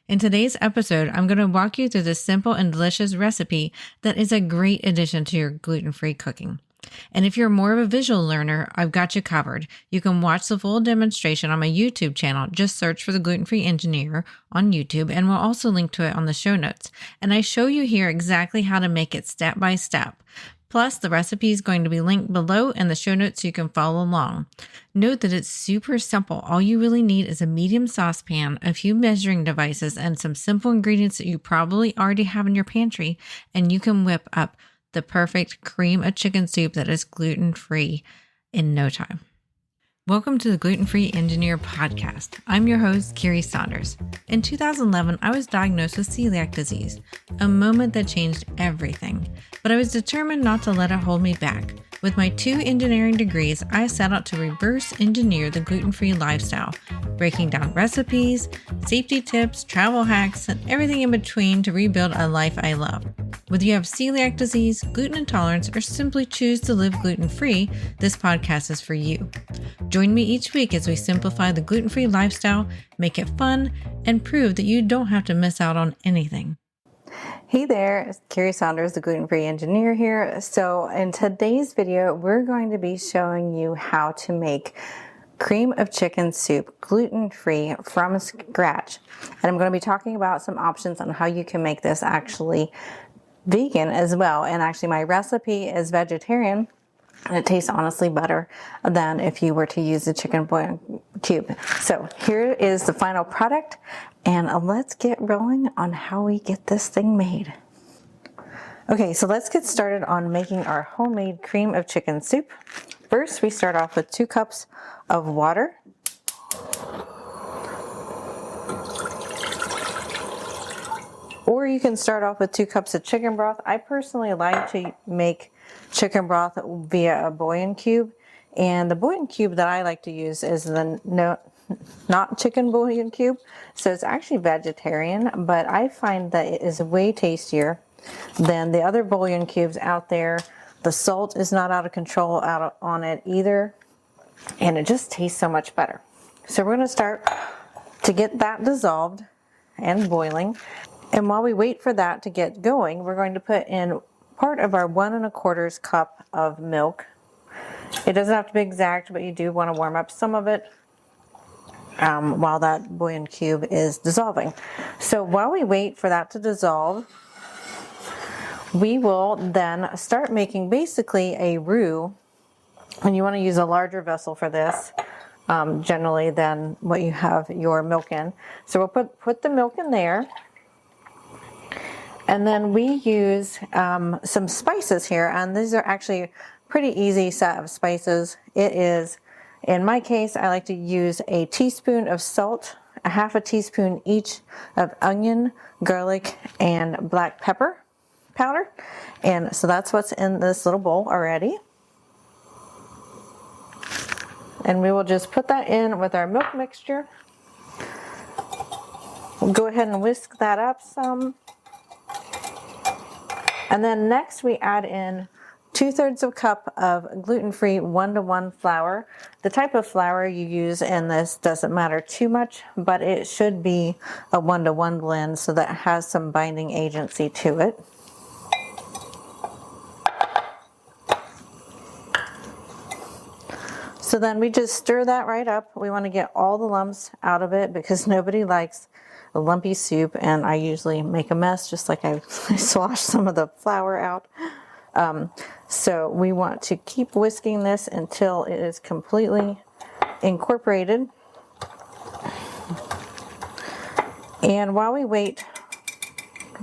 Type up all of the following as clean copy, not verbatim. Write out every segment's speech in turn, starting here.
In today's episode, I'm going to walk you through this simple and delicious recipe that is a great addition to your gluten-free cooking. And if you're more of a visual learner, I've got you covered. You can watch the full demonstration on my YouTube channel. Just search for the Gluten-Free Engineer on YouTube, and we'll also link to it on the show notes. And I show you here exactly how to make it step by step. Plus, the recipe is going to be linked below in the show notes so you can follow along. Note that it's super simple. All you really need is a medium saucepan, a few measuring devices, and some simple ingredients that you probably already have in your pantry, and you can whip up the perfect cream of chicken soup that is gluten-free in no time. Welcome to the Gluten-Free Engineer podcast. I'm your host, Carrie Saunders. In 2011, I was diagnosed with celiac disease, a moment that changed everything. But I was determined not to let it hold me back. With my 2 engineering degrees, I set out to reverse engineer the gluten-free lifestyle, breaking down recipes, safety tips, travel hacks, and everything in between to rebuild a life I love. Whether you have celiac disease, gluten intolerance, or simply choose to live gluten-free, this podcast is for you. Join me each week as we simplify the gluten-free lifestyle, make it fun, and prove that you don't have to miss out on anything. Hey there, it's Carrie Saunders, the Gluten-Free Engineer here. So in today's video, we're going to be showing you how to make cream of chicken soup gluten-free from scratch. And I'm going to be talking about some options on how you can make this actually vegan as well. And actually my recipe is vegetarian, and it tastes honestly better than if you were to use the chicken bouillon cube. So here is the final product, and let's get rolling on how we get this thing made. Okay, so let's get started on making our homemade cream of chicken soup. First, we start off with 2 cups of water. Or you can start off with 2 cups of chicken broth. I personally like to make chicken broth via a bouillon cube, and the bouillon cube that I like to use is the not chicken bouillon cube, so it's actually vegetarian, but I find that it is way tastier than the other bouillon cubes out there. The salt is not out of control on it either, and it just tastes so much better. So we're going to start to get that dissolved and boiling, and while we wait for that to get going, we're going to put in part of our 1 1/4 cup of milk. It doesn't have to be exact, but you do want to warm up some of it while that bouillon cube is dissolving. So while we wait for that to dissolve, we will then start making basically a roux. And you want to use a larger vessel for this, generally than what you have your milk in. So we'll put the milk in there. And then we use some spices here, and these are actually pretty easy set of spices. It is, in my case, I like to use a teaspoon of salt, a 1/2 teaspoon each of onion, garlic, and black pepper powder. And so that's what's in this little bowl already. And we will just put that in with our milk mixture. We'll go ahead and whisk that up some. And then next we add in 2/3 of a cup of gluten-free 1-to-1 flour. The type of flour you use in this doesn't matter too much, but it should be a 1-to-1 blend so that it has some binding agency to it. So then we just stir that right up. We want to get all the lumps out of it because nobody likes a lumpy soup, and I usually make a mess just like I slosh some of the flour out. So we want to keep whisking this until it is completely incorporated. And while we wait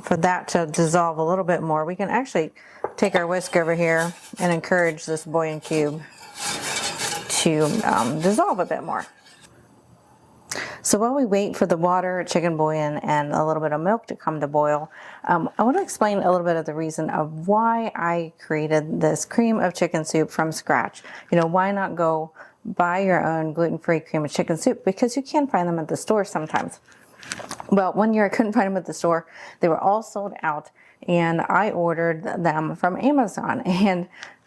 for that to dissolve a little bit more, we can actually take our whisk over here and encourage this bouillon cube to dissolve a bit more. So while we wait for the water, chicken bouillon, and a little bit of milk to come to boil, I want to explain a little bit of the reason of why I created this cream of chicken soup from scratch. You know, why not go buy your own gluten-free cream of chicken soup? Because you can find them at the store sometimes. Well, one year I couldn't find them at the store. They were all sold out, and I ordered them from Amazon, and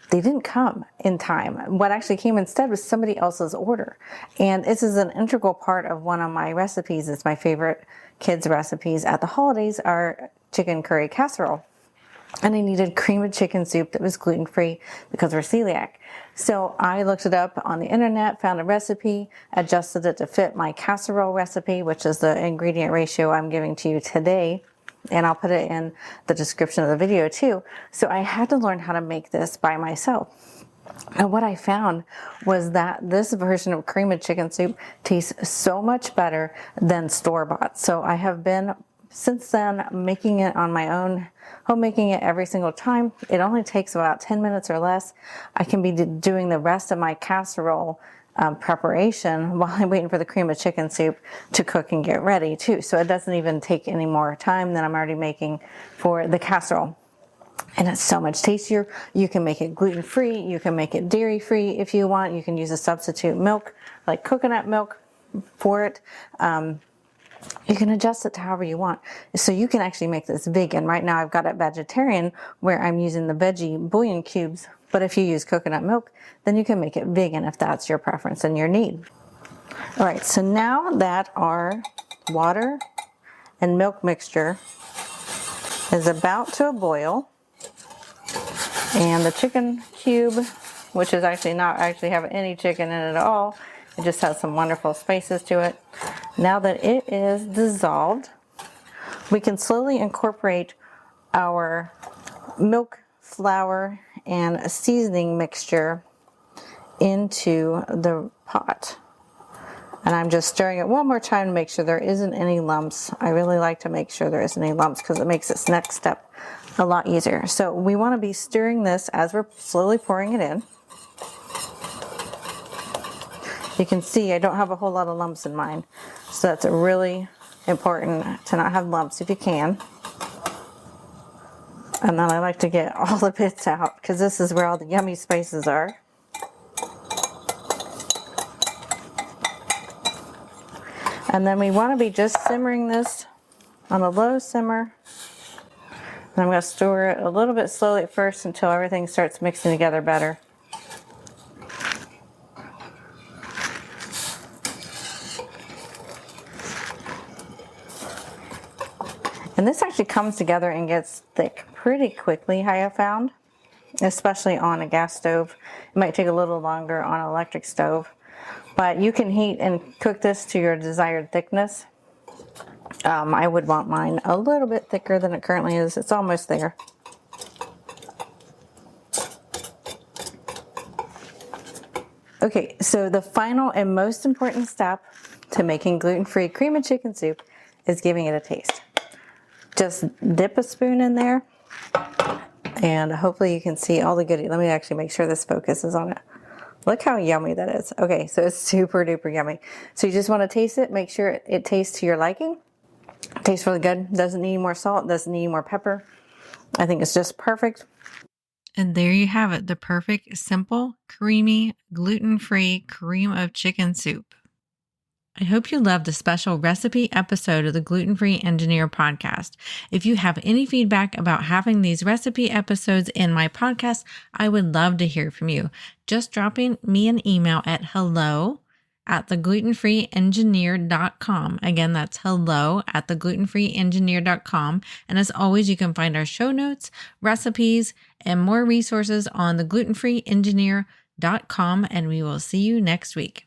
they didn't come in time. What actually came instead was somebody else's order. And this is an integral part of one of my recipes. It's my favorite, kids' recipes at the holidays are chicken curry casserole. And I needed cream of chicken soup that was gluten-free because we're celiac. So I looked it up on the internet, found a recipe, adjusted it to fit my casserole recipe, which is the ingredient ratio I'm giving to you today. And I'll put it in the description of the video too. So I had to learn how to make this by myself. And what I found was that this version of cream of chicken soup tastes so much better than store-bought. So I have been, since then, making it on my own, homemaking it every single time. It only takes about 10 minutes or less. I can be doing the rest of my casserole preparation while I'm waiting for the cream of chicken soup to cook and get ready too. So it doesn't even take any more time than I'm already making for the casserole. And it's so much tastier. You can make it gluten-free. You can make it dairy-free if you want. You can use a substitute milk, like coconut milk for it. You can adjust it to however you want. So you can actually make this vegan. Right now I've got it vegetarian where I'm using the veggie bouillon cubes. But if you use coconut milk, then you can make it vegan if that's your preference and your need. All right, so now that our water and milk mixture is about to boil, and the chicken cube, which is actually not actually have any chicken in it at all, it just has some wonderful spices to it. Now that it is dissolved, we can slowly incorporate our milk, flour, and a seasoning mixture into the pot. And I'm just stirring it one more time to make sure there isn't any lumps. I really like to make sure there isn't any lumps because it makes this next step a lot easier. So we want to be stirring this as we're slowly pouring it in. You can see I don't have a whole lot of lumps in mine. So that's really important to not have lumps if you can. And then I like to get all the bits out because this is where all the yummy spices are. And then we want to be just simmering this on a low simmer. And I'm going to stir it a little bit slowly at first until everything starts mixing together better. And this actually comes together and gets thick pretty quickly, I have found, especially on a gas stove. It might take a little longer on an electric stove, but you can heat and cook this to your desired thickness. I would want mine a little bit thicker than it currently is. It's almost there. Okay, so the final and most important step to making gluten-free cream of chicken soup is giving it a taste. Just dip a spoon in there, and hopefully you can see all the goodies. Let me actually make sure this focuses on it. Look how yummy that is. Okay, so it's super duper yummy. So you just want to taste it, make sure it tastes to your liking. It tastes really good. Doesn't need more salt, doesn't need more pepper. I think it's just perfect. And there you have it, the perfect, simple, creamy, gluten-free cream of chicken soup. I hope you loved the special recipe episode of the Gluten-Free Engineer podcast. If you have any feedback about having these recipe episodes in my podcast, I would love to hear from you. Just dropping me an email at hello@theglutenfreeengineer.com. Again, that's hello@theglutenfreeengineer.com. And as always, you can find our show notes, recipes, and more resources on theglutenfreeengineer.com. And we will see you next week.